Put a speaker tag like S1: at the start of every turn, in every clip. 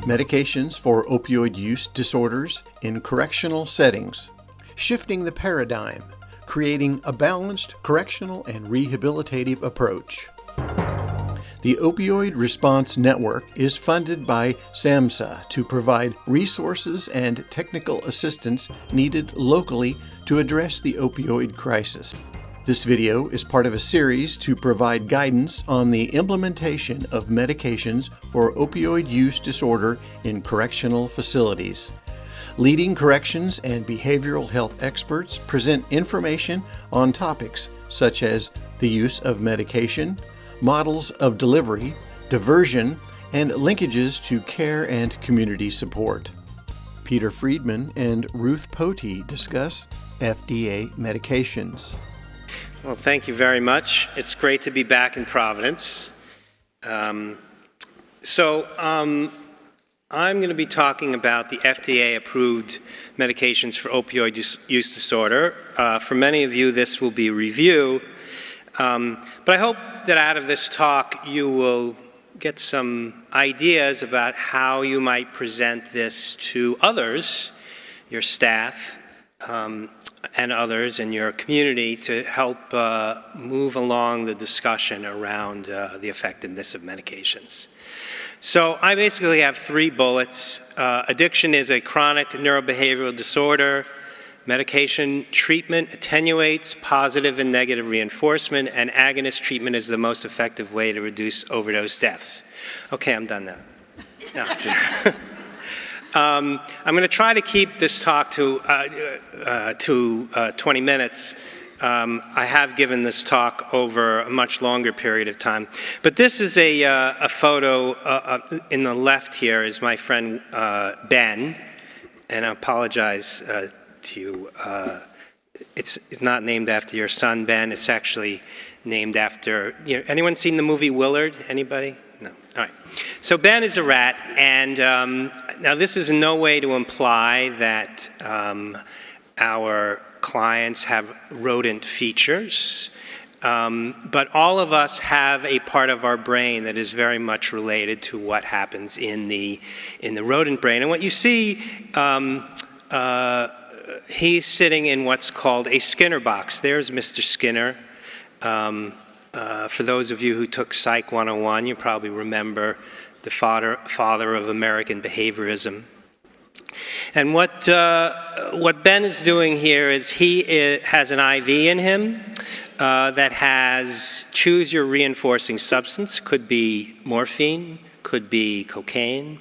S1: Medications for opioid use disorders in correctional settings. Shifting the paradigm, creating a balanced correctional and rehabilitative approach. The Opioid Response Network is funded by SAMHSA to provide resources and technical assistance needed locally to address the opioid crisis. This video is part of a series to provide guidance on the implementation of medications for opioid use disorder in correctional facilities. Leading corrections and behavioral health experts present information on topics such as the use of medication, models of delivery, diversion, and linkages to care and community support. Peter Friedmann and Ruth Potee discuss FDA medications.
S2: Well, thank you very much. It's great to be back in Providence. I'm going to be talking about the FDA-approved medications for opioid use disorder. For many of you, this will be a review, but I hope that out of this talk, you will get some ideas about how you might present this to others, your staff, and others in your community to help move along the discussion around the effectiveness of medications. So I basically have 3 bullets. Addiction is a chronic neurobehavioral disorder. Medication treatment attenuates positive and negative reinforcement, and agonist treatment is the most effective way to reduce overdose deaths. Okay, I'm done now. No, I'm going to try to keep this talk to 20 minutes. I have given this talk over a much longer period of time. But this is a photo in the left here is my friend Ben, and I apologize to you. It's not named after your son, Ben. It's actually named after, anyone seen the movie Willard? Anybody? No. All right. So Ben is a rat, and now this is in no way to imply that our clients have rodent features, but all of us have a part of our brain that is very much related to what happens in the rodent brain. And what you see, he's sitting in what's called a Skinner box. There's Mr. Skinner. For those of you who took Psych 101, you probably remember the father of American behaviorism. And what Ben is doing here is he has an IV in him that has choose your reinforcing substance. Could be morphine, could be cocaine,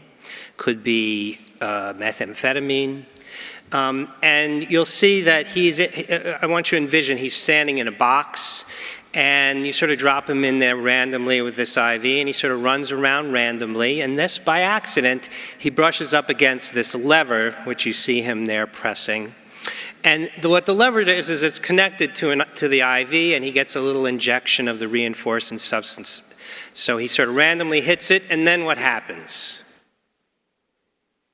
S2: could be methamphetamine. And you'll see that I want you to envision he's standing in a box, and you sort of drop him in there randomly with this IV, and he sort of runs around randomly, and this, by accident, he brushes up against this lever, which you see him there pressing. And what the lever does is it's connected to the IV, and he gets a little injection of the reinforcing substance. So he sort of randomly hits it, and then what happens?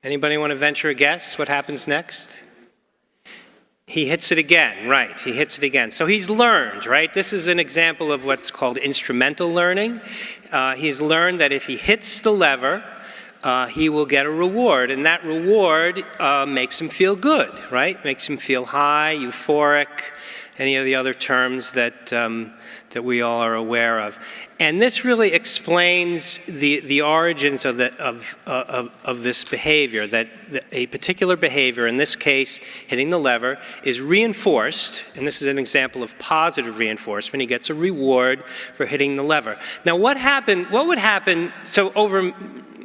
S2: Anybody want to venture a guess what happens next? He hits it again, right, he hits it again. So he's learned, right? This is an example of what's called instrumental learning. He's learned that if he hits the lever, he will get a reward, and that reward makes him feel good, right? Makes him feel high, euphoric, any of the other terms that we all are aware of. And this really explains the origins of this behavior, that a particular behavior, in this case, hitting the lever, is reinforced, and this is an example of positive reinforcement. He gets a reward for hitting the lever. Now what would happen, so over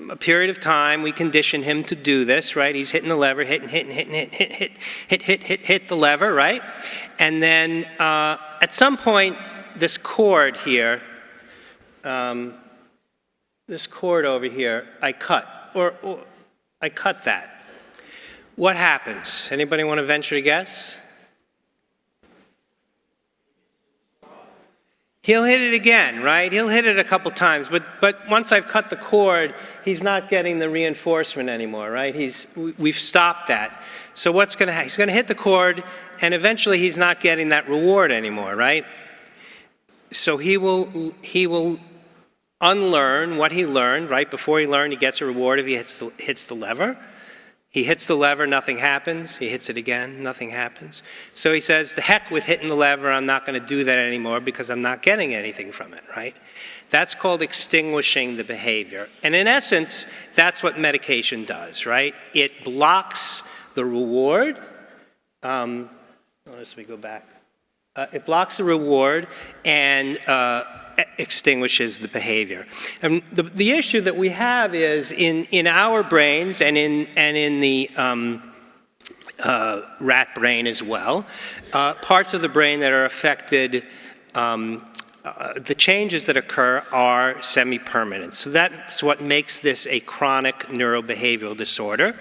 S2: a period of time, we condition him to do this, right? He's hitting the lever, hit the lever, right? And then at some point, this cord here, this cord over here, I cut, or I cut that. What happens? Anybody want to venture a guess? He'll hit it again, right? He'll hit it a couple times, but once I've cut the cord, he's not getting the reinforcement anymore, right? We've stopped that. So what's going to happen? He's going to hit the cord, and eventually he's not getting that reward anymore, right? So he will unlearn what he learned, right? Before he learned, he gets a reward if he hits the lever. He hits the lever, nothing happens. He hits it again, nothing happens. So he says, the heck with hitting the lever, I'm not going to do that anymore because I'm not getting anything from it, right? That's called extinguishing the behavior. And in essence, that's what medication does, right? It blocks the reward. Let me go back. It blocks the reward and extinguishes the behavior. And the issue that we have is in our brains and in the rat brain as well, parts of the brain that are affected, the changes that occur are semi-permanent. So that's what makes this a chronic neurobehavioral disorder.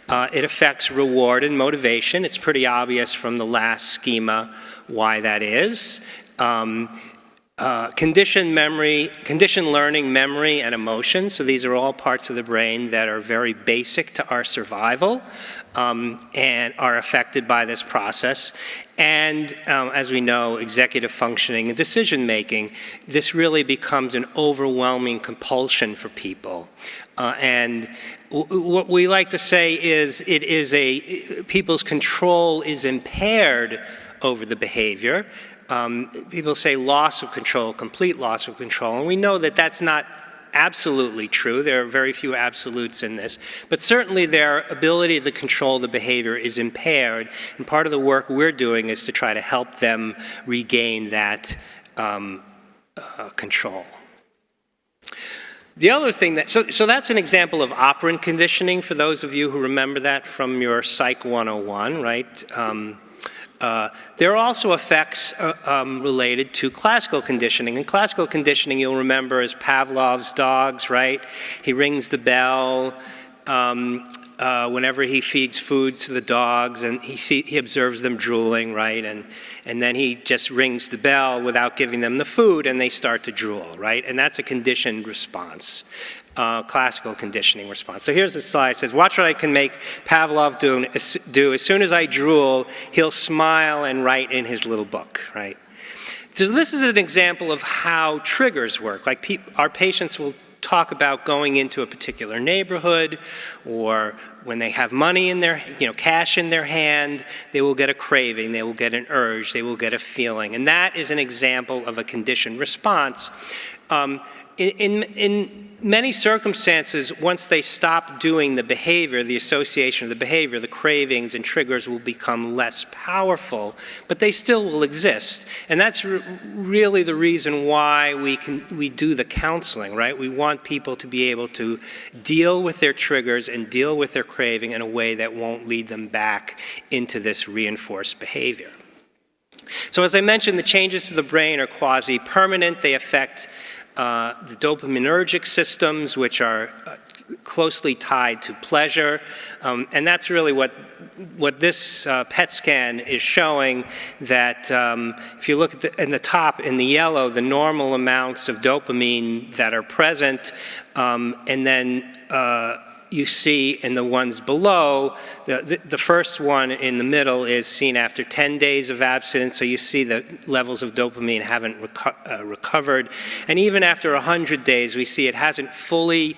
S2: It affects reward and motivation. It's pretty obvious from the last schema why that is. Conditioned learning, memory, and emotion. So these are all parts of the brain that are very basic to our survival and are affected by this process. And as we know, executive functioning and decision making, this really becomes an overwhelming compulsion for people. And what we like to say is people's control is impaired over the behavior. People say loss of control, complete loss of control, and we know that that's not absolutely true. There are very few absolutes in this, but certainly their ability to control the behavior is impaired, and part of the work we're doing is to try to help them regain that control. The other thing so that's an example of operant conditioning for those of you who remember that from your Psych 101, right? There are also effects related to classical conditioning. And classical conditioning, you'll remember, is Pavlov's dogs, right? He rings the bell whenever he feeds food to the dogs, and he observes them drooling, right? And then he just rings the bell without giving them the food, and they start to drool, right? And that's a conditioned response. Classical conditioning response. So here's the slide. It says, watch what I can make Pavlov do. As soon as I drool, he'll smile and write in his little book, right? So this is an example of how triggers work. Like our patients will talk about going into a particular neighborhood, or when they have money in their, cash in their hand, they will get a craving, they will get an urge, they will get a feeling. And that is an example of a conditioned response. In many circumstances, once they stop doing the behavior, the association of the behavior, the cravings and triggers will become less powerful, but they still will exist. And that's really the reason why we do the counseling, right? We want people to be able to deal with their triggers and deal with their craving in a way that won't lead them back into this reinforced behavior. So as I mentioned, the changes to the brain are quasi-permanent. They affect the dopaminergic systems, which are closely tied to pleasure. And that's really what this PET scan is showing, that if you look at in the top, in the yellow, the normal amounts of dopamine that are present, and then you see in the ones below, the first one in the middle is seen after 10 days of abstinence, so you see the levels of dopamine haven't recovered. And even after 100 days, we see it hasn't fully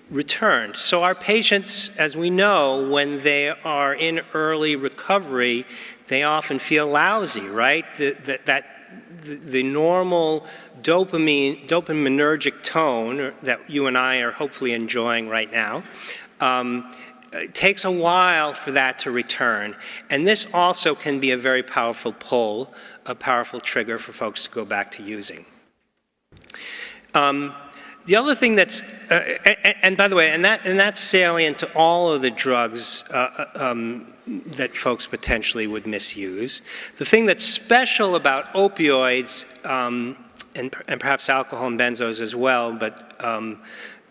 S2: returned. So our patients, as we know, when they are in early recovery, they often feel lousy, right? The normal dopaminergic tone that you and I are hopefully enjoying right now, it takes a while for that to return. And this also can be a very powerful pull, a powerful trigger for folks to go back to using. The other thing that's, and by the way, and that's salient to all of the drugs that folks potentially would misuse. The thing that's special about opioids, and perhaps alcohol and benzos as well, but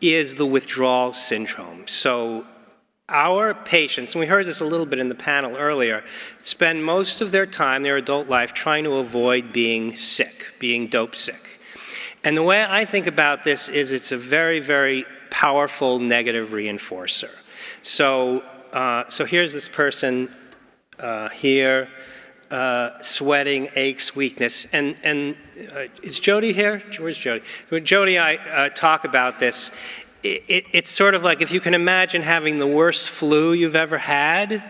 S2: is the withdrawal syndrome. So our patients, and we heard this a little bit in the panel earlier, spend most of their time, their adult life, trying to avoid being sick, being dope sick. And the way I think about this is it's a very, very powerful negative reinforcer. So here's this person here. sweating, aches, weakness. And is Jody here? Where's Jody? When Jody and I talk about this, it's sort of like if you can imagine having the worst flu you've ever had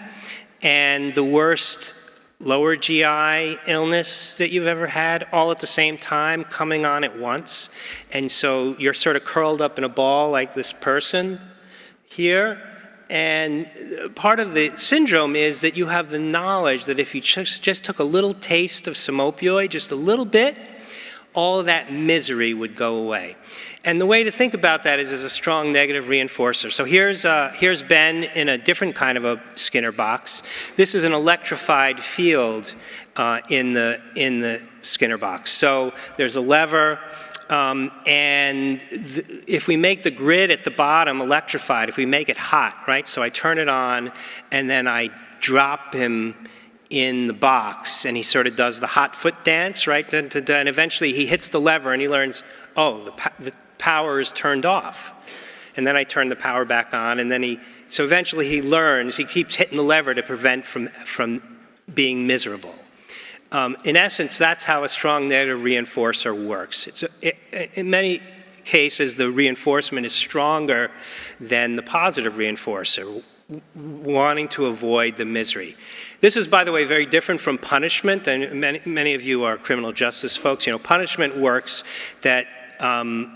S2: and the worst lower GI illness that you've ever had all at the same time coming on at once. And so you're sort of curled up in a ball like this person here. And part of the syndrome is that you have the knowledge that if you just took a little taste of some opioid, just a little bit, all of that misery would go away. And the way to think about that is as a strong negative reinforcer. So here's Ben in a different kind of a Skinner box. This is an electrified field in the Skinner box. So there's a lever, and if we make the grid at the bottom electrified, if we make it hot, right? So I turn it on, and then I drop him in the box, and he sort of does the hot foot dance, right? And eventually he hits the lever, and he learns, oh, the power is turned off. And then I turn the power back on, and then so eventually he learns, he keeps hitting the lever to prevent from being miserable. In essence, that's how a strong negative reinforcer works. In many cases, the reinforcement is stronger than the positive reinforcer, wanting to avoid the misery. This is, by the way, very different from punishment, and many of you are criminal justice folks. You know, punishment works that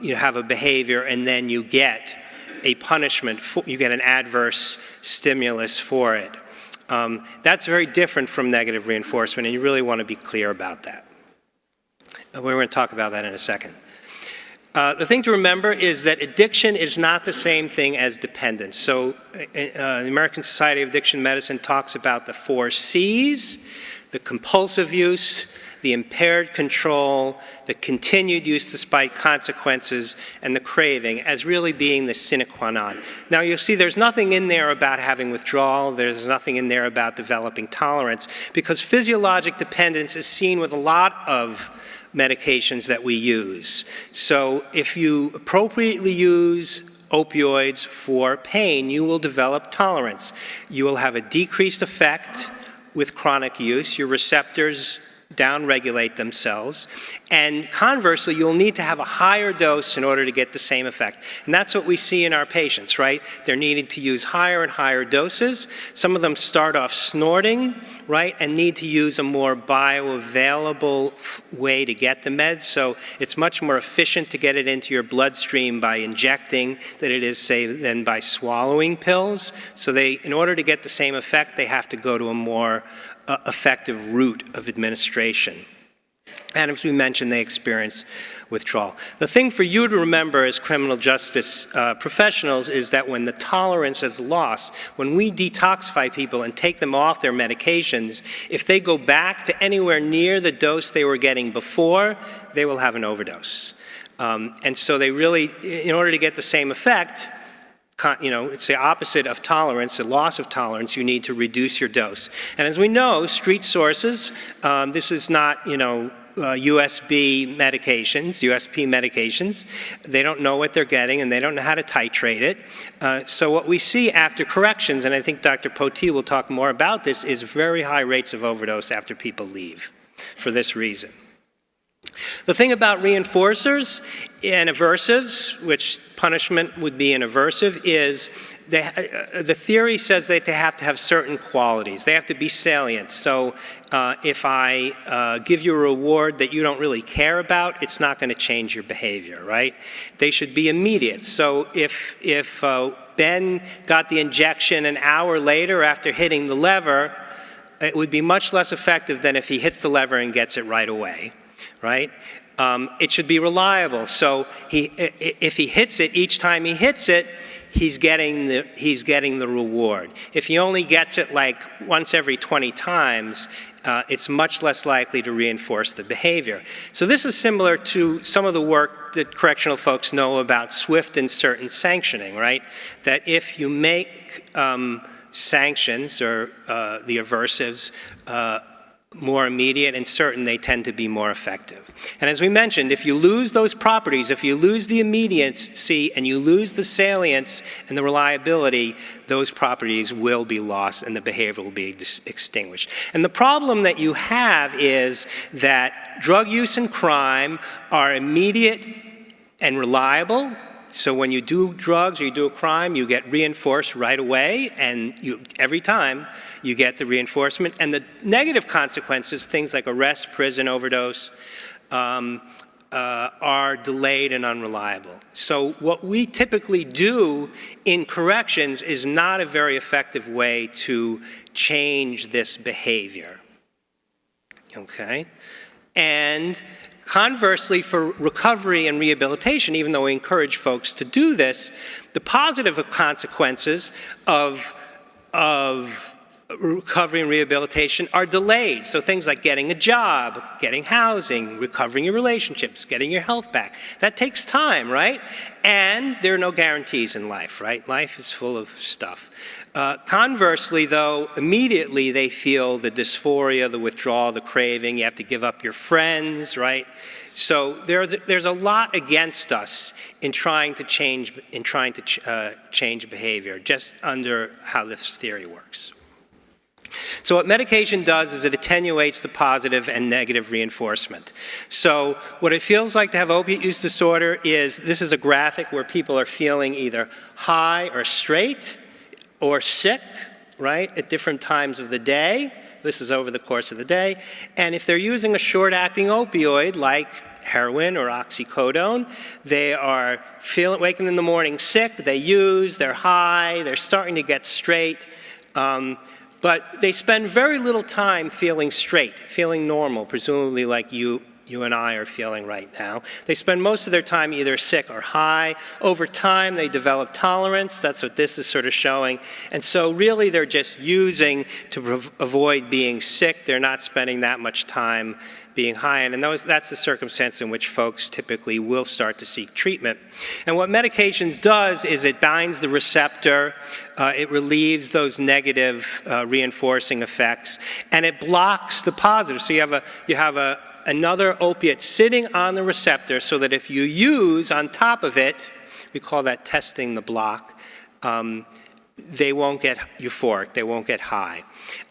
S2: you have a behavior and then you get a punishment, you get an adverse stimulus for it. That's very different from negative reinforcement, and you really want to be clear about that. We're going to talk about that in a second. The thing to remember is that addiction is not the same thing as dependence. So the American Society of Addiction Medicine talks about the 4 C's: the compulsive use, the impaired control, the continued use despite consequences, and the craving as really being the sine qua non. Now you'll see there's nothing in there about having withdrawal, there's nothing in there about developing tolerance, because physiologic dependence is seen with a lot of medications that we use. So if you appropriately use opioids for pain, you will develop tolerance. You will have a decreased effect with chronic use. Your receptors downregulate themselves. And conversely, you'll need to have a higher dose in order to get the same effect. And that's what we see in our patients, right? They're needing to use higher and higher doses. Some of them start off snorting, right, and need to use a more bioavailable way to get the meds. So it's much more efficient to get it into your bloodstream by injecting than it is, say, than by swallowing pills. So in order to get the same effect, they have to go to a more effective route of administration. And as we mentioned, they experience withdrawal. The thing for you to remember as criminal justice professionals is that when the tolerance is lost, when we detoxify people and take them off their medications, if they go back to anywhere near the dose they were getting before, they will have an overdose. And so they really, in order to get the same effect, it's the opposite of tolerance, the loss of tolerance. You need to reduce your dose. And as we know, street sources, this is not, USP medications. They don't know what they're getting and they don't know how to titrate it. So what we see after corrections, and I think Dr. Potee will talk more about this, is very high rates of overdose after people leave for this reason. The thing about reinforcers and aversives, which punishment would be an aversive, is the theory says that they have to have certain qualities. They have to be salient. So if I give you a reward that you don't really care about, it's not going to change your behavior, right? They should be immediate. So if Ben got the injection an hour later after hitting the lever, it would be much less effective than if he hits the lever and gets it right away. Right? It should be reliable. So if he hits it, each time he hits it, he's getting the reward. If he only gets it like once every 20 times, it's much less likely to reinforce the behavior. So this is similar to some of the work that correctional folks know about swift and certain sanctioning, right? That if you make sanctions or the aversives more immediate and certain, they tend to be more effective. And as we mentioned, if you lose those properties, if you lose the immediacy and you lose the salience and the reliability, those properties will be lost and the behavior will be extinguished. And the problem that you have is that drug use and crime are immediate and reliable. So when you do drugs or you do a crime, you get reinforced right away, and every time you get the reinforcement. And the negative consequences, things like arrest, prison, overdose, are delayed and unreliable. So what we typically do in corrections is not a very effective way to change this behavior. Okay? And conversely, for recovery and rehabilitation, even though we encourage folks to do this, the positive consequences of recovery and rehabilitation are delayed. So things like getting a job, getting housing, recovering your relationships, getting your health back. That takes time, right? And there are no guarantees in life, right? Life is full of stuff. Conversely, though, immediately they feel the dysphoria, the withdrawal, the craving. You have to give up your friends, right? So there's a lot against us in trying to change behavior, just under how this theory works. So what medication does is it attenuates the positive and negative reinforcement. So what it feels like to have opiate use disorder is, this is a graphic where people are feeling either high or straight or sick, right, at different times of the day. This is over the course of the day. And if they're using a short-acting opioid like heroin or oxycodone, they are waking in the morning sick, they're high, they're starting to get straight. But they spend very little time feeling straight, feeling normal, presumably like you and I are feeling right now. They spend most of their time either sick or high. Over time, they develop tolerance. That's what this is sort of showing. And so really, they're just using to avoid being sick. They're not spending that much time being high, and that's the circumstance in which folks typically will start to seek treatment. And what medications does is it binds the receptor, it relieves those negative reinforcing effects, and it blocks the positive. So you have another opiate sitting on the receptor, so that if you use on top of it, we call that testing the block, they won't get euphoric, they won't get high.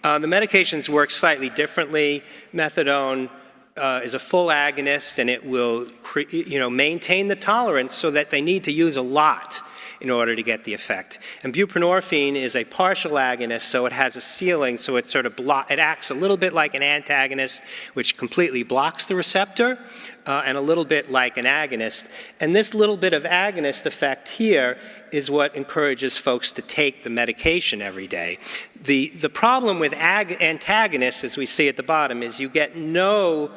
S2: The medications work slightly differently. Methadone is a full agonist, and it will maintain the tolerance so that they need to use a lot in order to get the effect. And buprenorphine is a partial agonist, so it has a ceiling, so it sort of it acts a little bit like an antagonist, which completely blocks the receptor, and a little bit like an agonist. And this little bit of agonist effect here is what encourages folks to take the medication every day. The problem with antagonists, as we see at the bottom, is you get no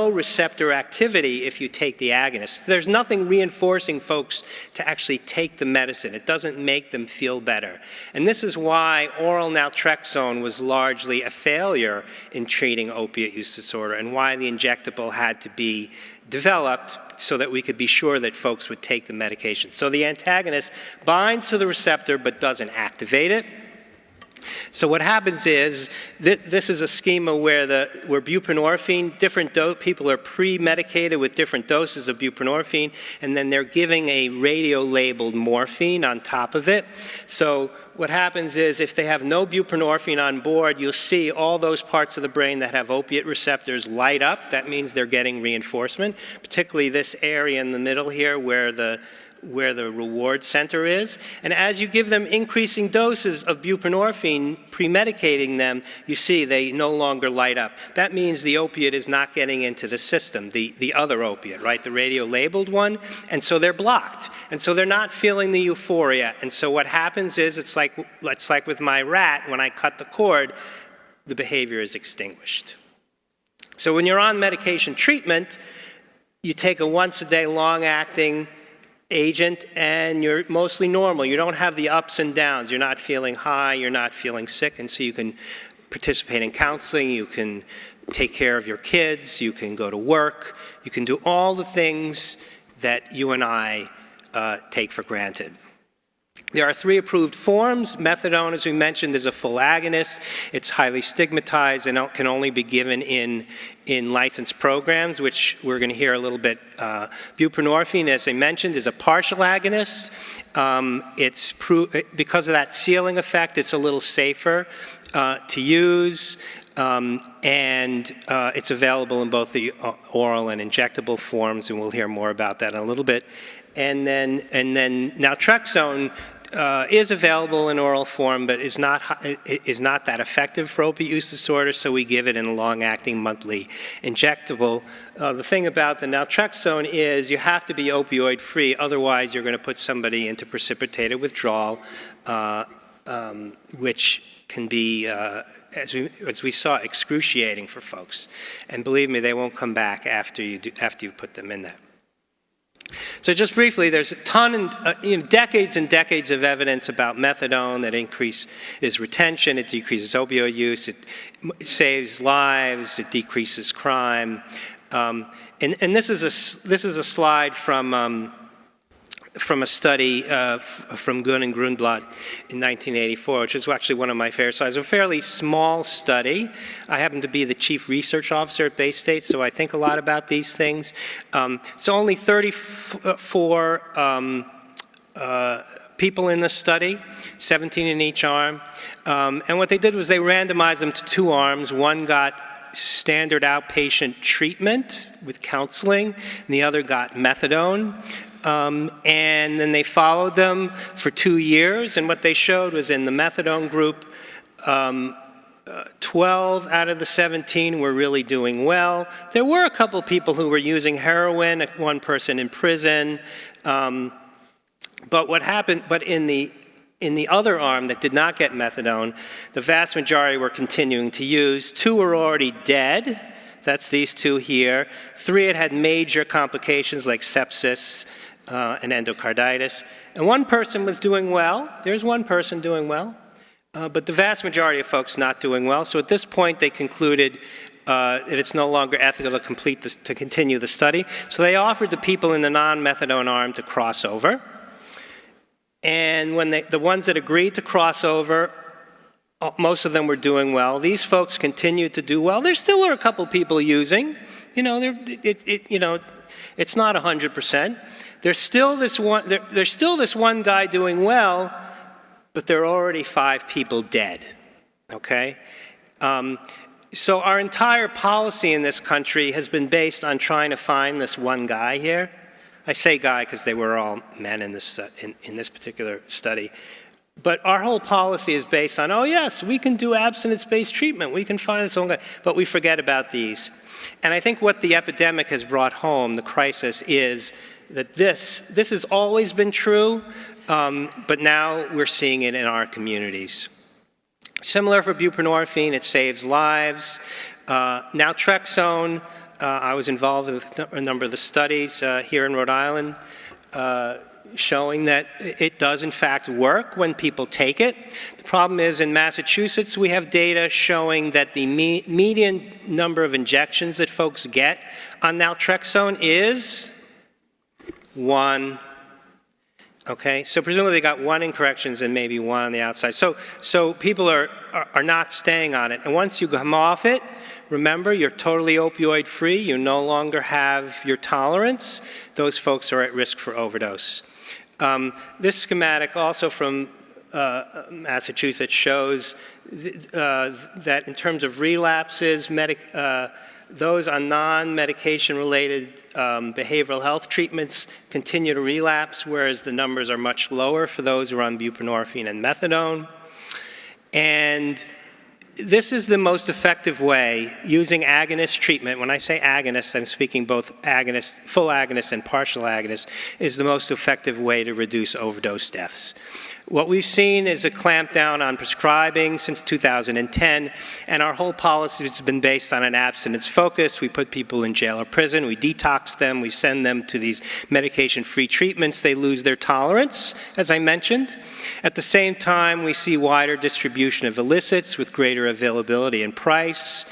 S2: receptor activity if you take the agonist. So there's nothing reinforcing folks to actually take the medicine. It doesn't make them feel better. And this is why oral naltrexone was largely a failure in treating opiate use disorder, and why the injectable had to be developed so that we could be sure that folks would take the medication. So the antagonist binds to the receptor but doesn't activate it. So what happens is, this is a schema where buprenorphine, people are pre-medicated with different doses of buprenorphine, and then they're giving a radio-labeled morphine on top of it. So what happens is, if they have no buprenorphine on board, you'll see all those parts of the brain that have opiate receptors light up. That means they're getting reinforcement, particularly this area in the middle here where the reward center is. And as you give them increasing doses of buprenorphine, pre-medicating them, you see they no longer light up. That means the opiate is not getting into the system, the other opiate, right, the radio-labeled one, and so they're blocked. And so they're not feeling the euphoria. And so what happens is, it's like with my rat, when I cut the cord, the behavior is extinguished. So when you're on medication treatment, you take a once-a-day long-acting agent, and you're mostly normal. You don't have the ups and downs. You're not feeling high, you're not feeling sick, and so you can participate in counseling, you can take care of your kids, you can go to work, you can do all the things that you and I take for granted. There are 3 approved forms. Methadone, as we mentioned, is a full agonist. It's highly stigmatized and can only be given in licensed programs, which we're going to hear a little bit. Buprenorphine, as I mentioned, is a partial agonist. Because of that ceiling effect, it's a little safer to use. And it's available in both the oral and injectable forms, and we'll hear more about that in a little bit. And then naltrexone is available in oral form, but is not that effective for opiate use disorder, so we give it in a long-acting monthly injectable. The thing about the naltrexone is you have to be opioid-free, otherwise you're going to put somebody into precipitated withdrawal, which can be, as we saw, excruciating for folks. And believe me, they won't come back after you put them in that. So just briefly, there's a ton, decades and decades of evidence about methadone that increases retention, it decreases opioid use, it saves lives, it decreases crime. And this is a slide from a study from Gunn and Grunblatt in 1984, which is actually one of my favorite slides. A fairly small study. I happen to be the chief research officer at Baystate, so I think a lot about these things. So only 34 people in the study, 17 in each arm. And what they did was they randomized them to 2 arms. One got standard outpatient treatment with counseling, and the other got methadone. And then they followed them for 2 years, and what they showed was in the methadone group, 12 out of the 17 were really doing well. There were a couple people who were using heroin, 1 person in prison, but what happened, but in the other arm that did not get methadone, the vast majority were continuing to use. 2 were already dead. That's these 2 here. 3 had major complications like sepsis and endocarditis. And 1 person was doing well. There's 1 person doing well. But the vast majority of folks not doing well. So at this point, they concluded that it's no longer ethical to continue the study. So they offered the people in the non-methadone arm to cross over. And when the ones that agreed to cross over, most of them were doing well. These folks continued to do well. There still are a couple people using. It's not 100%. There's still this one guy doing well, but there are already 5 people dead. Okay. So our entire policy in this country has been based on trying to find this one guy here. I say guy because they were all men in this particular study. But our whole policy is based on, oh yes, we can do abstinence-based treatment. We can find this one guy, but we forget about these. And I think what the epidemic has brought home, the crisis, is that this has always been true, but now we're seeing it in our communities. Similar for buprenorphine, it saves lives. Naltrexone, I was involved with a number of the studies here in Rhode Island, showing that it does in fact work when people take it. The problem is in Massachusetts we have data showing that the median number of injections that folks get on naltrexone is 1. Okay, so presumably they got 1 in corrections and maybe 1 on the outside. So people are not staying on it. And once you come off it, remember, you're totally opioid free. You no longer have your tolerance. Those folks are at risk for overdose. This schematic also from Massachusetts shows that in terms of relapses, those on non-medication related behavioral health treatments continue to relapse, whereas the numbers are much lower for those who are on buprenorphine and methadone. And this is the most effective way, using agonist treatment. When I say agonist, I'm speaking both agonist, full agonist and partial agonist, is the most effective way to reduce overdose deaths. What we've seen is a clampdown on prescribing since 2010, and our whole policy has been based on an abstinence focus. We put people in jail or prison, we detox them, we send them to these medication-free treatments. They lose their tolerance, as I mentioned. At the same time, we see wider distribution of illicits with greater availability and price.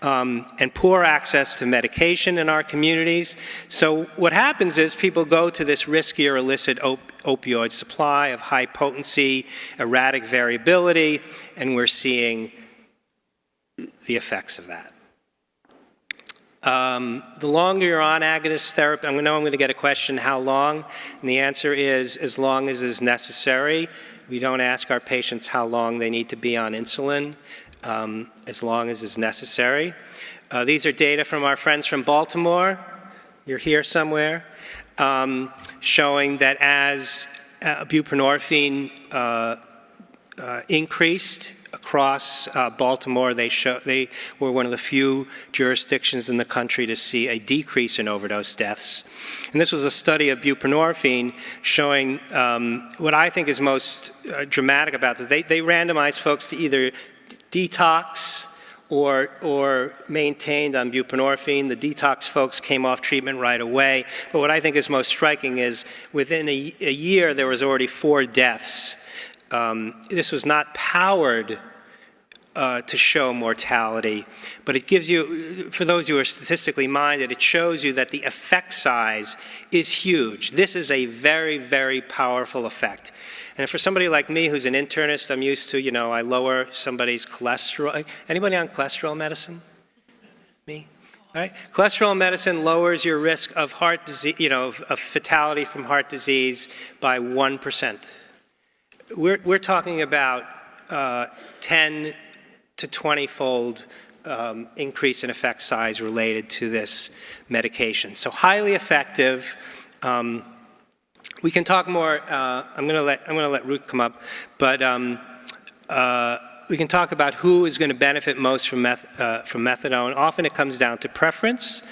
S2: and poor access to medication in our communities. So what happens is people go to this riskier illicit opioid supply of high potency, erratic variability, and we're seeing the effects of that. The longer you're on agonist therapy, I know I'm going to get a question, how long? And the answer is as long as is necessary. We don't ask our patients how long they need to be on insulin, as long as is necessary. These are data from our friends from Baltimore. You're here somewhere, showing that as buprenorphine increased across Baltimore, they were one of the few jurisdictions in the country to see a decrease in overdose deaths. And this was a study of buprenorphine showing what I think is most dramatic about this. They randomized folks to either detox or maintained on buprenorphine. The detox folks came off treatment right away. But what I think is most striking is within a year, there was already 4 deaths. This was not powered to show mortality, but it gives you, for those who are statistically minded, it shows you that the effect size is huge. This is a very, very powerful effect. And for somebody like me who's an internist, I'm used to, I lower somebody's cholesterol. Anybody on cholesterol medicine? Me? All right. Cholesterol medicine lowers your risk of heart disease, of fatality from heart disease by 1%. We're talking about 10 to 20-fold increase in effect size related to this medication. So highly effective. We can talk more. I'm going to let Ruth come up, but we can talk about who is going to benefit most from methadone. Often it comes down to preference.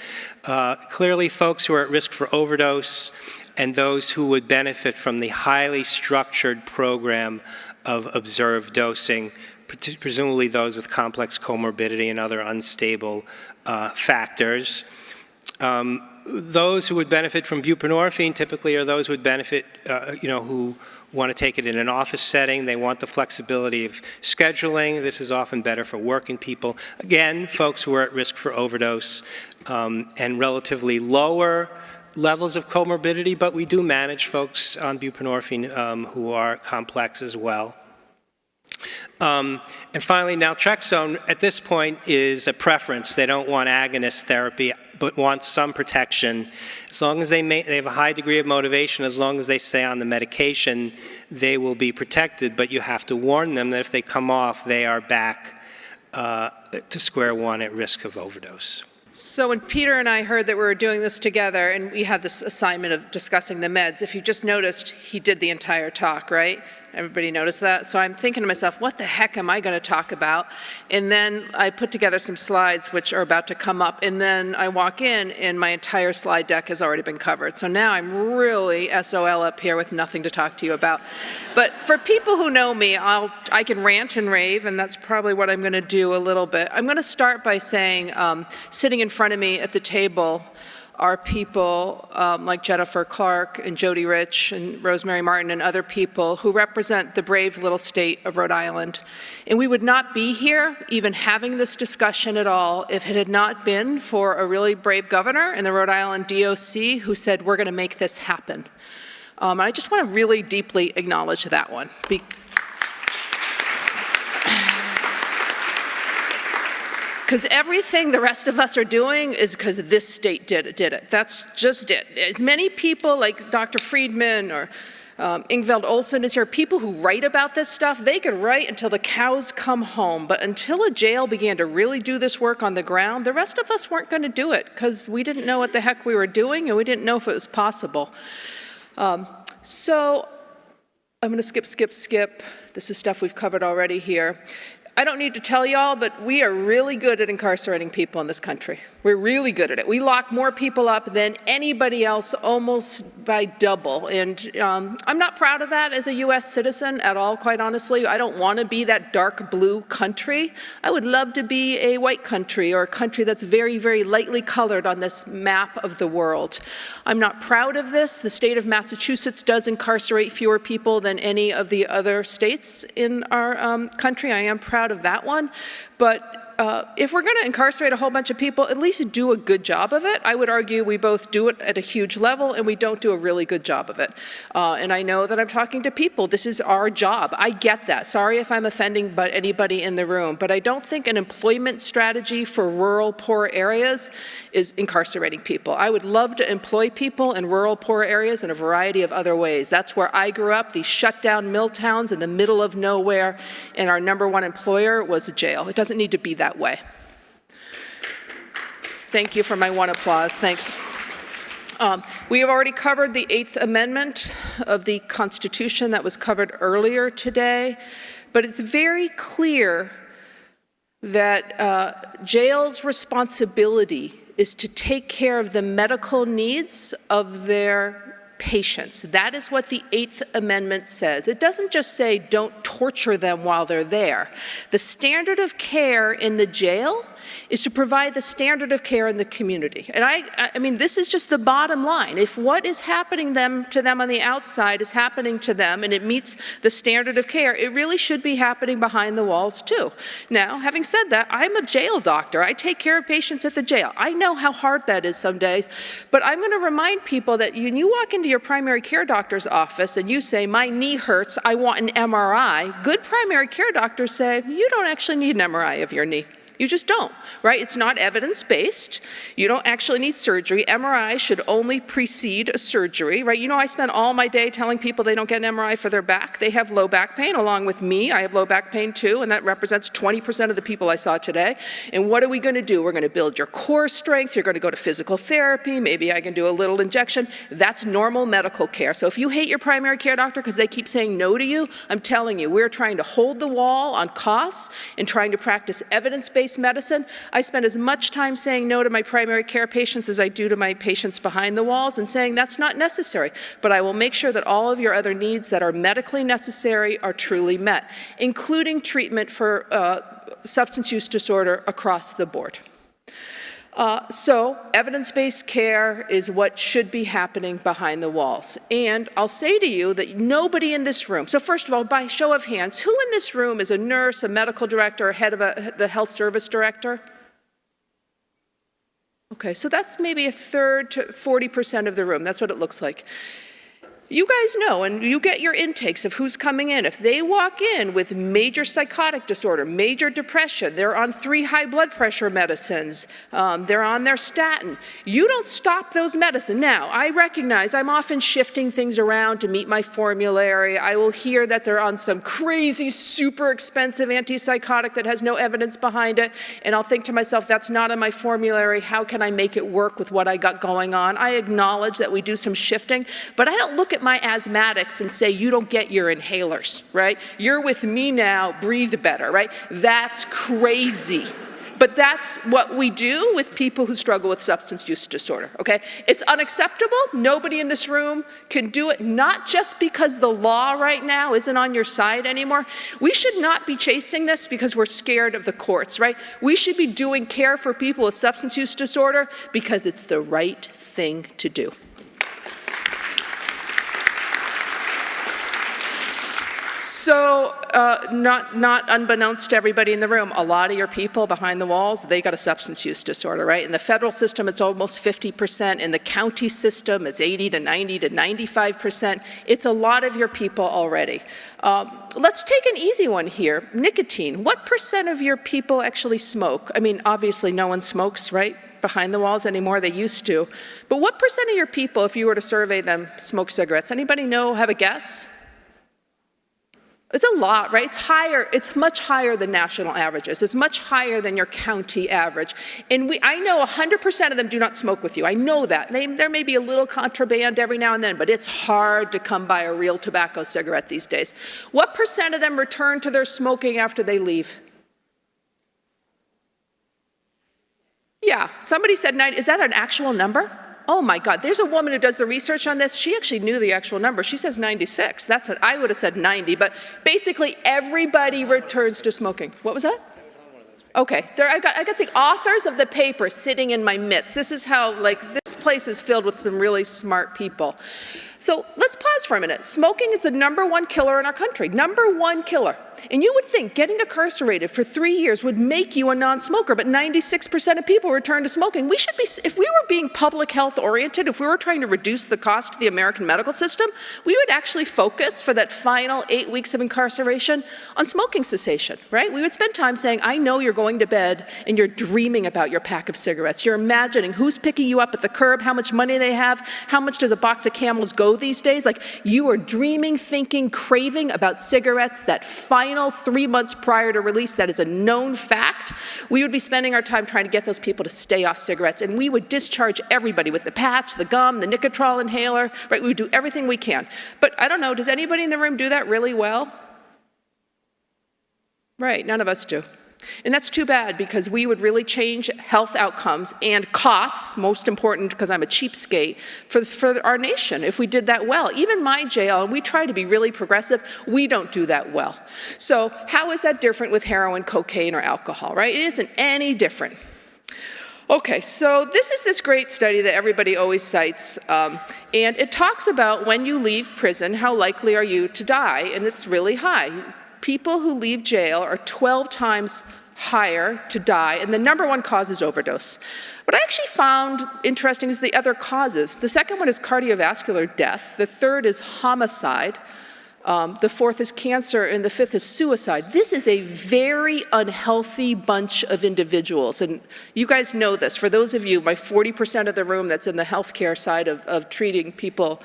S2: Clearly, folks who are at risk for overdose and those who would benefit from the highly structured program of observed dosing, presumably those with complex comorbidity and other unstable factors. Those who would benefit from buprenorphine typically are those who would benefit, who want to take it in an office setting. They want the flexibility of scheduling. This is often better for working people. Again, folks who are at risk for overdose and relatively lower levels of comorbidity, but we do manage folks on buprenorphine who are complex as well. And finally, naltrexone at this point is a preference. They don't want agonist therapy, but want some protection. As long as they have a high degree of motivation, as long as they stay on the medication, they will be protected, but you have to warn them that if they come off, they are back to square one at risk of overdose.
S3: So when Peter and I heard that we were doing this together and we had this assignment of discussing the meds, if you just noticed, he did the entire talk, right? Everybody noticed that? So I'm thinking to myself, what the heck am I going to talk about? And then I put together some slides which are about to come up, and then I walk in and my entire slide deck has already been covered. So now I'm really SOL up here with nothing to talk to you about. But for people who know me, I can rant and rave, and that's probably what I'm going to do a little bit. I'm going to start by saying, sitting in front of me at the table are people like Jennifer Clark and Jody Rich and Rosemary Martin and other people who represent the brave little state of Rhode Island. And we would not be here even having this discussion at all if it had not been for a really brave governor in the Rhode Island DOC who said, we're going to make this happen. And I just want to really deeply acknowledge that one. Because everything the rest of us are doing is because this state did it. That's just it. As many people like Dr. Friedmann or Ingveld Olsen is here, people who write about this stuff, they could write until the cows come home. But until a jail began to really do this work on the ground, the rest of us weren't going to do it because we didn't know what the heck we were doing and we didn't know if it was possible. So I'm going to skip. This is stuff we've covered already here. I don't need to tell y'all, but we are really good at incarcerating people in this country. We're really good at it. We lock more people up than anybody else, almost by double. And I'm not proud of that as a U.S. citizen at all, quite honestly. I don't want to be that dark blue country. I would love to be a white country or a country that's very, very lightly colored on this map of the world. I'm not proud of this. The state of Massachusetts does incarcerate fewer people than any of the other states in our country. I am proud of that one. But if we're going to incarcerate a whole bunch of people, at least do a good job of it. I would argue we both do it at a huge level and we don't do a really good job of it. And I know that I'm talking to people. This is our job. I get that. Sorry if I'm offending anybody in the room, but I don't think an employment strategy for rural poor areas is incarcerating people. I would love to employ people in rural poor areas in a variety of other ways. That's where I grew up, these shut down mill towns in the middle of nowhere, and our #1 employer was a jail. It doesn't need to be that way. Thank you for my one applause. Thanks. We have already covered the 8th Amendment of the Constitution that was covered earlier today, but it's very clear that jail's responsibility is to take care of the medical needs of their patients. That is what the 8th Amendment says. It doesn't just say don't torture them while they're there. The standard of care in the jail is to provide the standard of care in the community. And I mean, this is just the bottom line. If what is happening to them on the outside is happening to them and it meets the standard of care, it really should be happening behind the walls too. Now, having said that, I'm a jail doctor. I take care of patients at the jail. I know how hard that is some days, but I'm going to remind people that when you walk into your primary care doctor's office and you say, my knee hurts, I want an MRI, good primary care doctors say, you don't actually need an MRI of your knee. You just don't, right? It's not evidence-based. You don't actually need surgery. MRI should only precede a surgery, right? You know, I spend all my day telling people they don't get an MRI for their back. They have low back pain along with me. I have low back pain too, and that represents 20% of the people I saw today. And what are we going to do? We're going to build your core strength. You're going to go to physical therapy. Maybe I can do a little injection. That's normal medical care. So if you hate your primary care doctor because they keep saying no to you, I'm telling you, we're trying to hold the wall on costs and trying to practice evidence-based medicine. I spend as much time saying no to my primary care patients as I do to my patients behind the walls and saying that's not necessary. But I will make sure that all of your other needs that are medically necessary are truly met, including treatment for substance use disorder across the board. So evidence-based care is what should be happening behind the walls. And I'll say to you that nobody in this room, so first of all, by show of hands, who in this room is a nurse, a medical director, or head of the health service director? Okay, so that's maybe a third to 40% of the room. That's what it looks like. You guys know, and you get your intakes of who's coming in. If they walk in with major psychotic disorder, major depression, they're on 3 high blood pressure medicines, they're on their statin, you don't stop those medicines. Now, I recognize I'm often shifting things around to meet my formulary. I will hear that they're on some crazy, super expensive antipsychotic that has no evidence behind it, and I'll think to myself, that's not on my formulary. How can I make it work with what I got going on? I acknowledge that we do some shifting, but I don't look at my asthmatics and say, you don't get your inhalers, right? You're with me now, breathe better, right? That's crazy. But that's what we do with people who struggle with substance use disorder, okay? It's unacceptable. Nobody in this room can do it, not just because the law right now isn't on your side anymore. We should not be chasing this because we're scared of the courts, right? We should be doing care for people with substance use disorder because it's the right thing to do. So, not unbeknownst to everybody in the room, a lot of your people behind the walls, they got a substance use disorder, right? In the federal system, it's almost 50%. In the county system, it's 80 to 90 to 95%. It's a lot of your people already. Let's take an easy one here. Nicotine. What % of your people actually smoke? I mean, obviously no one smokes, right? Behind the walls anymore, they used to. But what % of your people, if you were to survey them, smoke cigarettes? Anybody know, have a guess? It's a lot, right? It's higher, it's much higher than national averages. It's much higher than your county average. And I know 100% of them do not smoke with you. I know that. There may be a little contraband every now and then, but it's hard to come by a real tobacco cigarette these days. What % of them return to their smoking after they leave? Yeah, somebody said 90. Is that an actual number? Oh my God, there's a woman who does the research on this. She actually knew the actual number. She says 96. That's what I would have said 90, but basically everybody returns to smoking. What was that? Okay, I got the authors of the paper sitting in my midst. This is how, like, this place is filled with some really smart people. So let's pause for a minute. Smoking is the #1 killer in our country, #1 killer. And you would think getting incarcerated for 3 years would make you a non-smoker, but 96% of people return to smoking. We should be, if we were being public health oriented, if we were trying to reduce the cost to the American medical system, we would actually focus for that final 8 weeks of incarceration on smoking cessation, right? We would spend time saying, I know you're going to bed and you're dreaming about your pack of cigarettes. You're imagining who's picking you up at the curb, how much money they have, how much does a box of Camels go these days? Like, you are dreaming, thinking, craving about cigarettes that final 3 months prior to release. That is a known fact. We would be spending our time trying to get those people to stay off cigarettes, and we would discharge everybody with the patch, the gum, the Nicotine inhaler, right? We would do everything we can. But I don't know, does anybody in the room do that really well? Right, none of us do. And that's too bad, because we would really change health outcomes and costs, most important because I'm a cheapskate, for our nation if we did that well. Even my jail, and we try to be really progressive, we don't do that well. So how is that different with heroin, cocaine, or alcohol, right? It isn't any different. Okay, so this is this great study that everybody always cites, and it talks about when you leave prison, how likely are you to die, and it's really high. People who leave jail are 12 times higher to die, and the #1 cause is overdose. What I actually found interesting is the other causes. The second one is cardiovascular death. The third is homicide. The fourth is cancer, and the fifth is suicide. This is a very unhealthy bunch of individuals, and you guys know this. For those of you, my 40% of the room that's in the healthcare side of treating people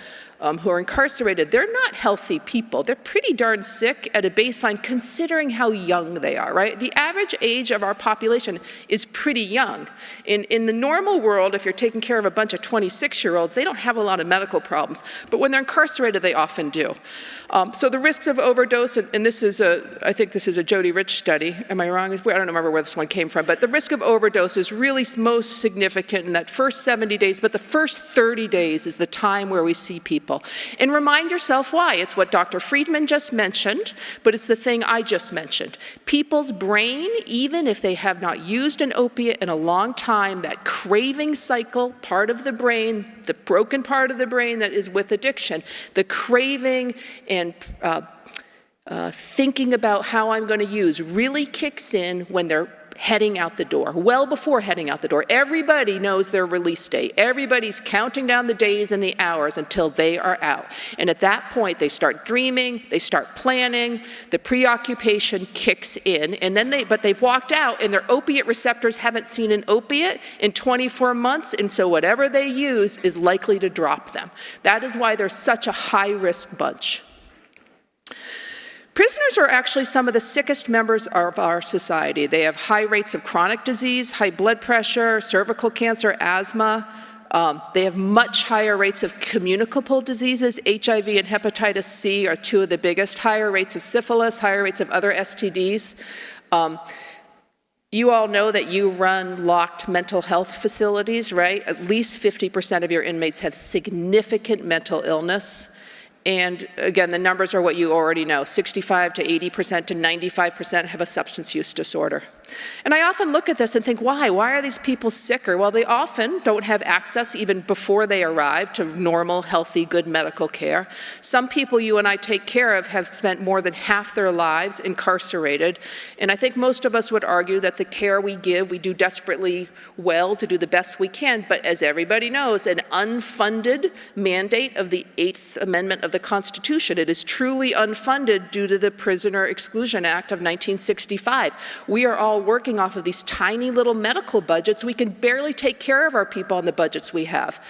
S3: who are incarcerated, they're not healthy people. They're pretty darn sick at a baseline considering how young they are, right? The average age of our population is pretty young. In the normal world, if you're taking care of a bunch of 26-year-olds, they don't have a lot of medical problems. But when they're incarcerated, they often do. So the risks of overdose, and this is I think this is a Jody Rich study. Am I wrong? I don't remember where this one came from. But the risk of overdose is really most significant in that first 70 days, but the first 30 days is the time where we see people. And remind yourself why. It's what Dr. Friedmann just mentioned, but it's the thing I just mentioned. People's brain, even if they have not used an opiate in a long time, that craving cycle, part of the brain, the broken part of the brain that is with addiction, the craving and thinking about how I'm going to use really kicks in when they're heading out the door, well before heading out the door. Everybody knows their release date. Everybody's counting down the days and the hours until they are out. And at that point, they start dreaming, they start planning, the preoccupation kicks in, and then but they've walked out and their opiate receptors haven't seen an opiate in 24 months, and so whatever they use is likely to drop them. That is why they're such a high-risk bunch. Prisoners are actually some of the sickest members of our society. They have high rates of chronic disease, high blood pressure, cervical cancer, asthma. They have much higher rates of communicable diseases. HIV and hepatitis C are two of the biggest. Higher rates of syphilis, higher rates of other STDs. You all know that you run locked mental health facilities, right? At least 50% of your inmates have significant mental illness. And again, the numbers are what you already know. 65 to 80% to 95% have a substance use disorder. And I often look at this and think, why? Why are these people sicker? Well, they often don't have access, even before they arrive, to normal, healthy, good medical care. Some people you and I take care of have spent more than half their lives incarcerated. And I think most of us would argue that the care we give, we do desperately well to do the best we can. But as everybody knows, an unfunded mandate of the 8th Amendment of the Constitution. It is truly unfunded due to the Prisoner Exclusion Act of 1965. We are all working off of these tiny little medical budgets. We can barely take care of our people on the budgets we have.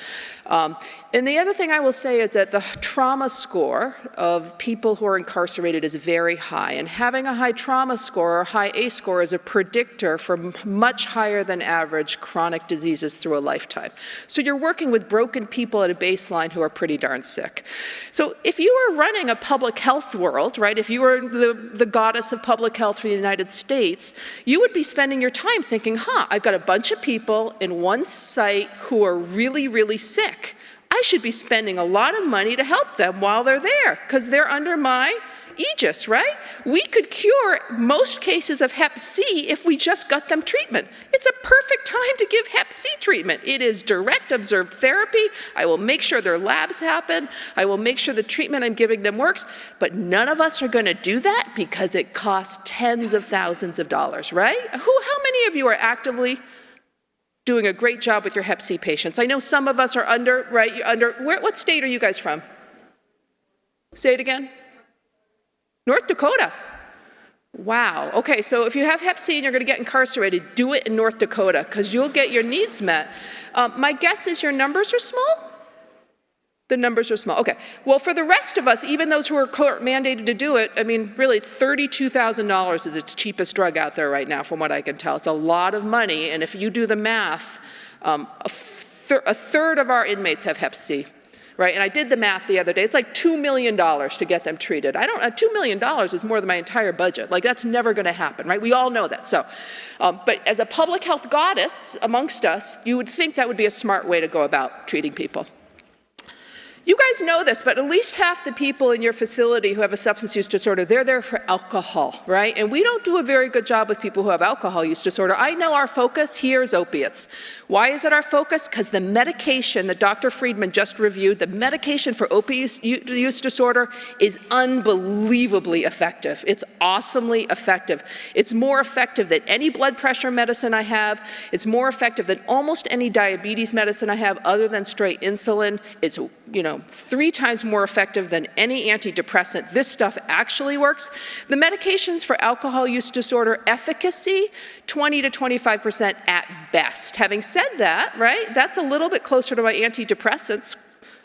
S3: And the other thing I will say is that the trauma score of people who are incarcerated is very high. And having a high trauma score or high ACE score is a predictor for much higher than average chronic diseases through a lifetime. So you're working with broken people at a baseline who are pretty darn sick. So if you were running a public health world, right, if you were the goddess of public health for the United States, you would be spending your time thinking, I've got a bunch of people in one site who are really, really sick. I should be spending a lot of money to help them while they're there because they're under my aegis, right? We could cure most cases of Hep C if we just got them treatment. It's a perfect time to give Hep C treatment. It is direct observed therapy. I will make sure their labs happen. I will make sure the treatment I'm giving them works, but none of us are going to do that because it costs tens of thousands of dollars, right? How many of you are actively doing a great job with your Hep C patients? I know some of us are what state are you guys from? Say it again. North Dakota. Wow. Okay, so if you have Hep C and you're going to get incarcerated, do it in North Dakota because you'll get your needs met. My guess is your numbers are small? The numbers are small. Okay. Well, for the rest of us, even those who are court mandated to do it, I mean, really, it's $32,000 is its cheapest drug out there right now, from what I can tell. It's a lot of money, and if you do the math, a third of our inmates have Hep C. Right, and I did the math the other day. It's like $2 million to get them treated. $2 million is more than my entire budget. Like, that's never going to happen, right? We all know that. So, but as a public health goddess amongst us, you would think that would be a smart way to go about treating people. You guys know this, but at least half the people in your facility who have a substance use disorder, they're there for alcohol, right? And we don't do a very good job with people who have alcohol use disorder. I know our focus here is opiates. Why is it our focus? Because the medication that Dr. Friedmann just reviewed, the medication for opiate use disorder is unbelievably effective. It's awesomely effective. It's more effective than any blood pressure medicine I have. It's more effective than almost any diabetes medicine I have other than straight insulin. It's, 3 times more effective than any antidepressant. This stuff actually works. The medications for alcohol use disorder efficacy, 20 to 25% at best. Having said that, right, that's a little bit closer to my antidepressants.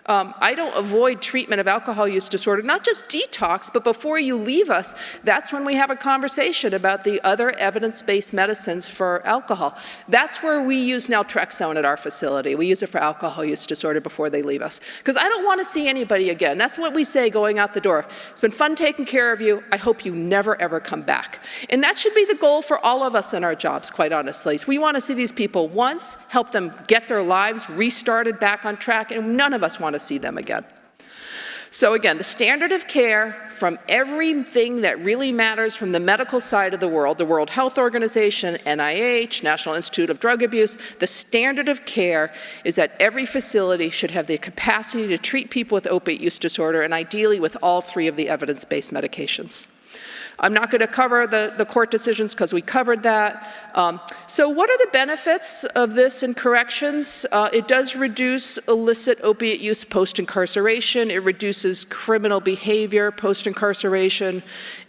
S3: I don't avoid treatment of alcohol use disorder, not just detox, but before you leave us, that's when we have a conversation about the other evidence-based medicines for alcohol. That's where we use Naltrexone at our facility. We use it for alcohol use disorder before they leave us. Because I don't want to see anybody again. That's what we say going out the door. It's been fun taking care of you. I hope you never, ever come back. And that should be the goal for all of us in our jobs, quite honestly. So we want to see these people once, help them get their lives restarted back on track, and none of us want to see them again. So again, the standard of care from everything that really matters from the medical side of the World Health Organization, NIH, National Institute of Drug Abuse, the standard of care is that every facility should have the capacity to treat people with opiate use disorder, and ideally with all 3 of the evidence-based medications. I'm not going to cover the court decisions because we covered that. So what are the benefits of this in corrections? It does reduce illicit opiate use post-incarceration. It reduces criminal behavior post-incarceration.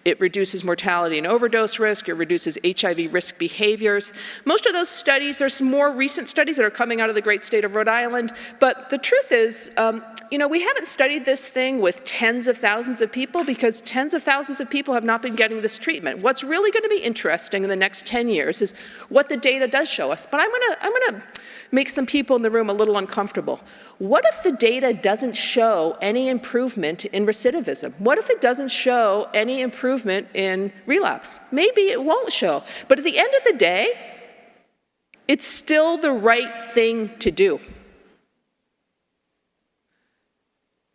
S3: It reduces mortality and overdose risk. It reduces HIV risk behaviors. Most of those studies, there's some more recent studies that are coming out of the great state of Rhode Island, but the truth is, we haven't studied this thing with tens of thousands of people because tens of thousands of people have not been getting this treatment. What's really going to be interesting in the next 10 years is what the data does show us. But I'm going to make some people in the room a little uncomfortable. What if the data doesn't show any improvement in recidivism? What if it doesn't show any improvement in relapse? Maybe it won't show. But at the end of the day, it's still the right thing to do.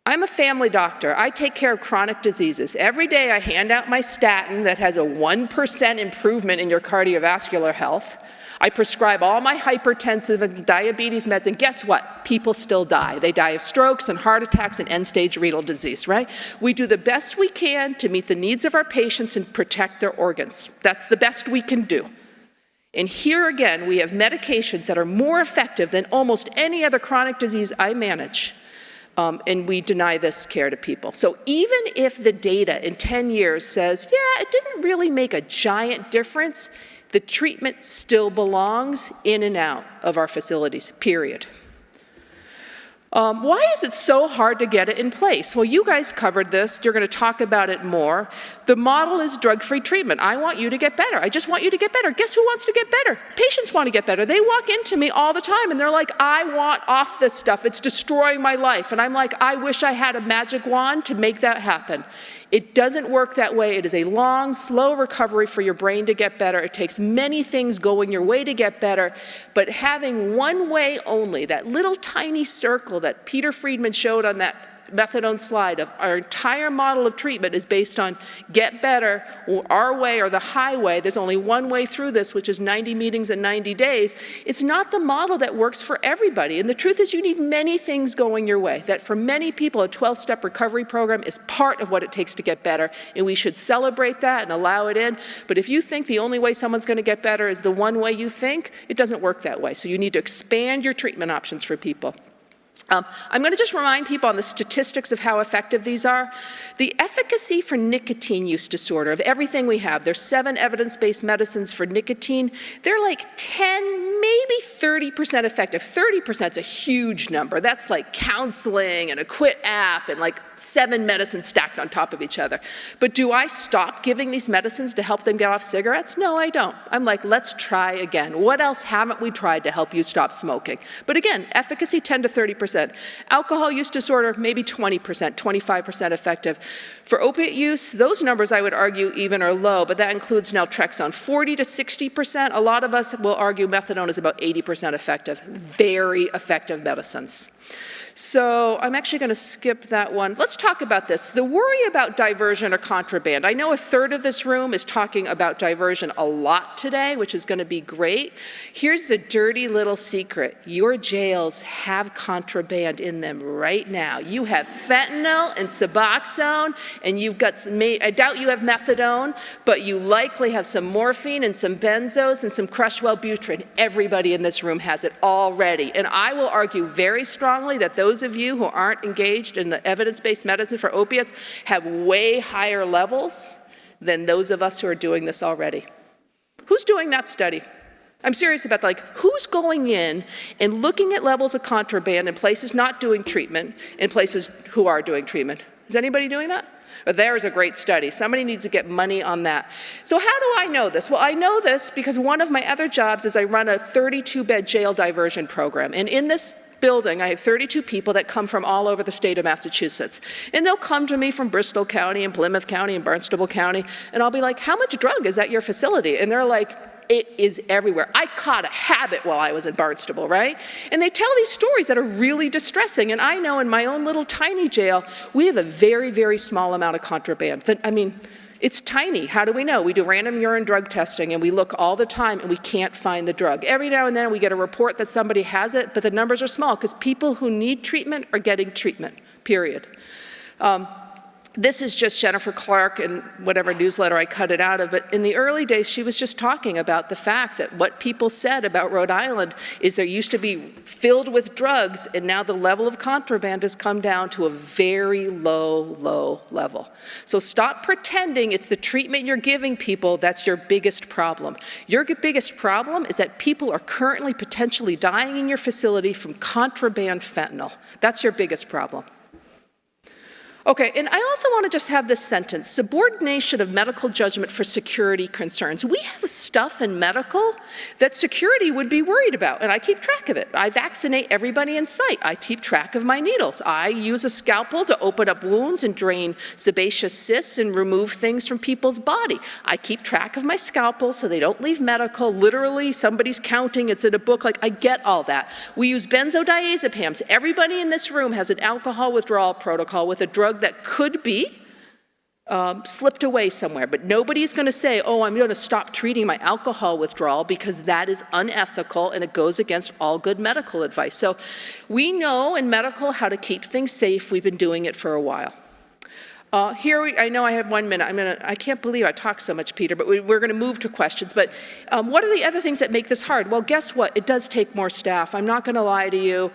S3: I'm a family doctor. I take care of chronic diseases. Every day I hand out my statin that has a 1% improvement in your cardiovascular health. I prescribe all my hypertensive and diabetes meds, and guess what? People still die. They die of strokes and heart attacks and end-stage renal disease, right? We do the best we can to meet the needs of our patients and protect their organs. That's the best we can do. And here again, we have medications that are more effective than almost any other chronic disease I manage. And we deny this care to people. So even if the data in 10 years says, yeah, it didn't really make a giant difference, the treatment still belongs in and out of our facilities, period. Why is it so hard to get it in place? Well, you guys covered this. You're going to talk about it more. The model is drug-free treatment. I want you to get better. I just want you to get better. Guess who wants to get better? Patients want to get better. They walk into me all the time, and they're like, I want off this stuff. It's destroying my life. And I'm like, I wish I had a magic wand to make that happen. It doesn't work that way. It is a long, slow recovery for your brain to get better. It takes many things going your way to get better, but having one way only, that little tiny circle that Peter Friedmann showed on that methadone slide of our entire model of treatment is based on get better, our way or the highway. There's only one way through this, which is 90 meetings in 90 days. It's not the model that works for everybody. And the truth is you need many things going your way. That for many people, a 12-step recovery program is part of what it takes to get better. And we should celebrate that and allow it in. But if you think the only way someone's going to get better is the one way you think, it doesn't work that way. So you need to expand your treatment options for people. I'm going to just remind people on the statistics of how effective these are. The efficacy for nicotine use disorder of everything we have, there's 7 evidence-based medicines for nicotine. They're like 10, maybe 30% effective. 30% is a huge number. That's like counseling and a quit app and like 7 medicines stacked on top of each other. But do I stop giving these medicines to help them get off cigarettes? No, I don't. I'm like, let's try again. What else haven't we tried to help you stop smoking? But again, efficacy 10 to 30%. Alcohol use disorder, maybe 20%, 25% effective. For opiate use, those numbers I would argue even are low, but that includes naltrexone. 40 to 60%, a lot of us will argue methadone is about 80% effective. Very effective medicines. So I'm actually going to skip that one. Let's talk about this. The worry about diversion or contraband. I know a third of this room is talking about diversion a lot today, which is going to be great. Here's the dirty little secret. Your jails have contraband in them right now. You have fentanyl and Suboxone, and you've got some, I doubt you have methadone, but you likely have some morphine and some benzos and some crushed Wellbutrin. Everybody in this room has it already. And I will argue very strongly that those of you who aren't engaged in the evidence-based medicine for opiates have way higher levels than those of us who are doing this already. Who's doing that study? I'm serious about that. Like, who's going in and looking at levels of contraband in places not doing treatment, in places who are doing treatment? Is anybody doing that? Or there's a great study. Somebody needs to get money on that. So how do I know this? Well, I know this because one of my other jobs is I run a 32-bed jail diversion program. And in this building, I have 32 people that come from all over the state of Massachusetts. And they'll come to me from Bristol County and Plymouth County and Barnstable County, and I'll be like, how much drug is at your facility? And they're like, it is everywhere. I caught a habit while I was in Barnstable, right? And they tell these stories that are really distressing. And I know in my own little tiny jail, we have a very, very small amount of contraband. I mean, it's tiny. How do we know? We do random urine drug testing, and we look all the time, and we can't find the drug. Every now and then, we get a report that somebody has it, but the numbers are small, because people who need treatment are getting treatment, period. This is just Jennifer Clark and whatever newsletter I cut it out of, but in the early days, she was just talking about the fact that what people said about Rhode Island is there used to be filled with drugs, and now the level of contraband has come down to a very low, low level. So stop pretending it's the treatment you're giving people that's your biggest problem. Your biggest problem is that people are currently potentially dying in your facility from contraband fentanyl. That's your biggest problem. Okay, and I also want to just have this sentence, subordination of medical judgment for security concerns. We have stuff in medical that security would be worried about, and I keep track of it. I vaccinate everybody in sight. I keep track of my needles. I use a scalpel to open up wounds and drain sebaceous cysts and remove things from people's body. I keep track of my scalpel so they don't leave medical. Literally, somebody's counting, it's in a book, like I get all that. We use benzodiazepams. Everybody in this room has an alcohol withdrawal protocol with a drug that could be slipped away somewhere, but nobody's going to say, oh, I'm going to stop treating my alcohol withdrawal, because that is unethical and it goes against all good medical advice. So we know in medical how to keep things safe. We've been doing it for a while. I know I have 1 minute. I can't believe I talk so much, Peter, but we're going to move to questions. But what are the other things that make this hard? Well, guess what? It does take more staff. I'm not going to lie to you.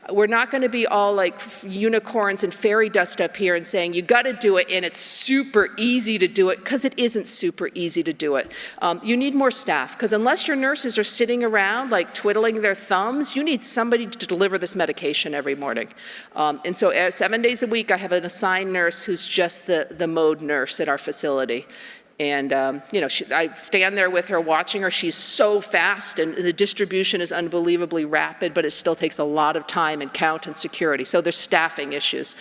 S3: We're not going to be all like unicorns and fairy dust up here and saying, you got to do it, and it's super easy to do it, because it isn't super easy to do it. You need more staff, because unless your nurses are sitting around like twiddling their thumbs, you need somebody to deliver this medication every morning. And so 7 days a week, I have an assigned nurse who's just the mode nurse at our facility. And, I stand there with her watching her. She's so fast, and the distribution is unbelievably rapid, but it still takes a lot of time and count and security. So there's staffing issues.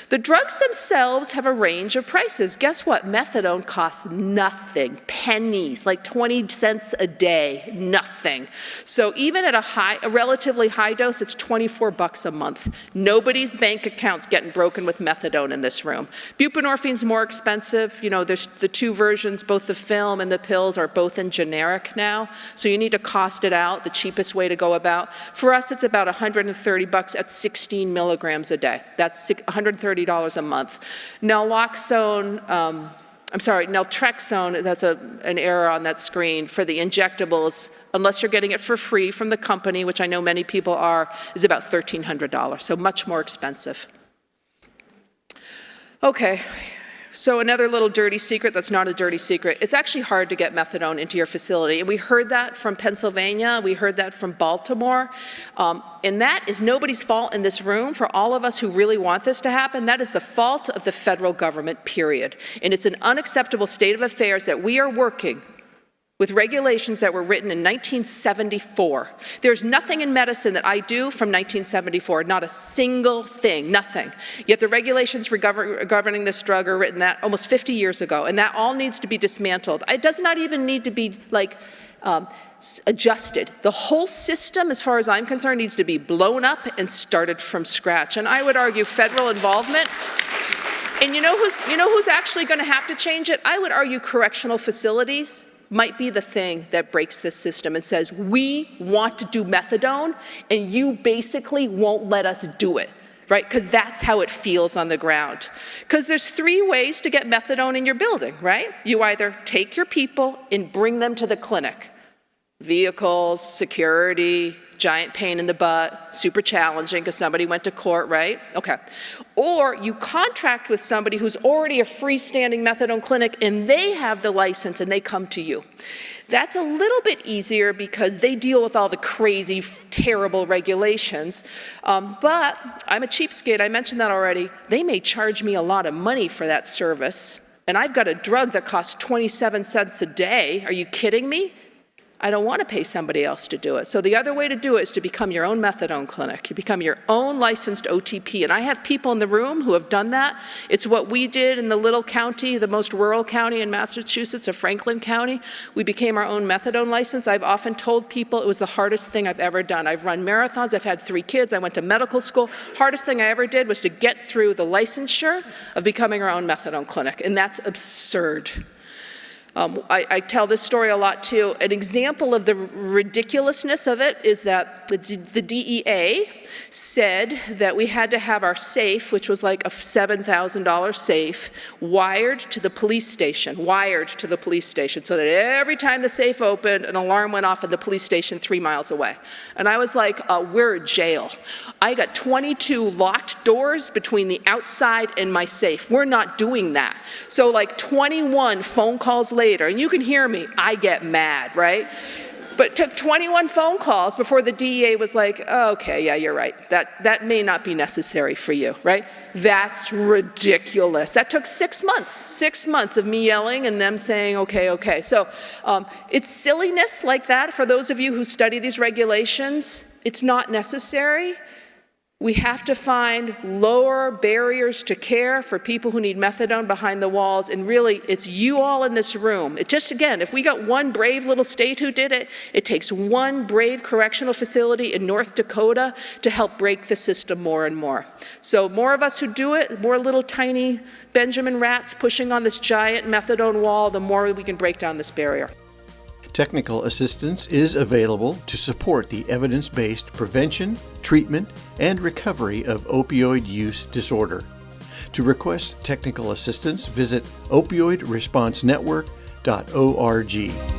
S3: The drugs themselves have a range of prices. Guess what? Methadone costs nothing, pennies, like 20 cents a day, nothing. So even at a relatively high dose, it's $24 a month. Nobody's bank account's getting broken with methadone in this room. Buprenorphine's more expensive. There's the two versions. Both the film and the pills are both in generic now, so you need to cost it out, the cheapest way to go about. For us, it's about $130 at 16 milligrams a day. That's $130 a month. Naltrexone, that's an error on that screen, for the injectables, unless you're getting it for free from the company, which I know many people are, is about $1,300, so much more expensive. Okay. So another little dirty secret that's not a dirty secret. It's actually hard to get methadone into your facility. And we heard that from Pennsylvania. We heard that from Baltimore. And that is nobody's fault in this room. For all of us who really want this to happen, that is the fault of the federal government, period. And it's an unacceptable state of affairs that we are working with regulations that were written in 1974. There's nothing in medicine that I do from 1974, not a single thing, nothing. Yet the regulations governing this drug are written that almost 50 years ago, and that all needs to be dismantled. It does not even need to be adjusted. The whole system, as far as I'm concerned, needs to be blown up and started from scratch. And I would argue federal involvement. And you know who's actually going to have to change it? I would argue correctional facilities might be the thing that breaks this system and says, we want to do methadone, and you basically won't let us do it, right? Because that's how it feels on the ground. Because there's 3 ways to get methadone in your building, right? You either take your people and bring them to the clinic. Vehicles, security, giant pain in the butt, super challenging because somebody went to court, right? Okay. Or you contract with somebody who's already a freestanding methadone clinic and they have the license and they come to you. That's a little bit easier because they deal with all the crazy, terrible regulations. But I'm a cheapskate, I mentioned that already. They may charge me a lot of money for that service, and I've got a drug that costs 27 cents a day. Are you kidding me? I don't want to pay somebody else to do it. So the other way to do it is to become your own methadone clinic. You become your own licensed OTP. And I have people in the room who have done that. It's what we did in the little county, the most rural county in Massachusetts, of Franklin County. We became our own methadone license. I've often told people it was the hardest thing I've ever done. I've run marathons. I've had 3 kids. I went to medical school. Hardest thing I ever did was to get through the licensure of becoming our own methadone clinic. And that's absurd. I tell this story a lot too. An example of the ridiculousness of it is that the DEA said that we had to have our safe, which was like a $7,000 safe, wired to the police station, so that every time the safe opened, an alarm went off at the police station 3 miles away. And I was like, we're in jail. I got 22 locked doors between the outside and my safe. We're not doing that. So like 21 phone calls later, and you can hear me, I get mad, right? But it took 21 phone calls before the DEA was like, oh, okay, yeah, you're right. That may not be necessary for you, right? That's ridiculous. That took 6 months, 6 months of me yelling and them saying, okay, okay. So it's silliness like that. For those of you who study these regulations, it's not necessary. We have to find lower barriers to care for people who need methadone behind the walls, and really, it's you all in this room. It just, again, if we got one brave little state who did it, it takes one brave correctional facility in North Dakota to help break the system more and more. So more of us who do it, more little tiny Benjamin rats pushing on this giant methadone wall, the more we can break down this barrier.
S1: Technical assistance is available to support the evidence-based prevention, treatment, and recovery of opioid use disorder. To request technical assistance, visit opioidresponsenetwork.org.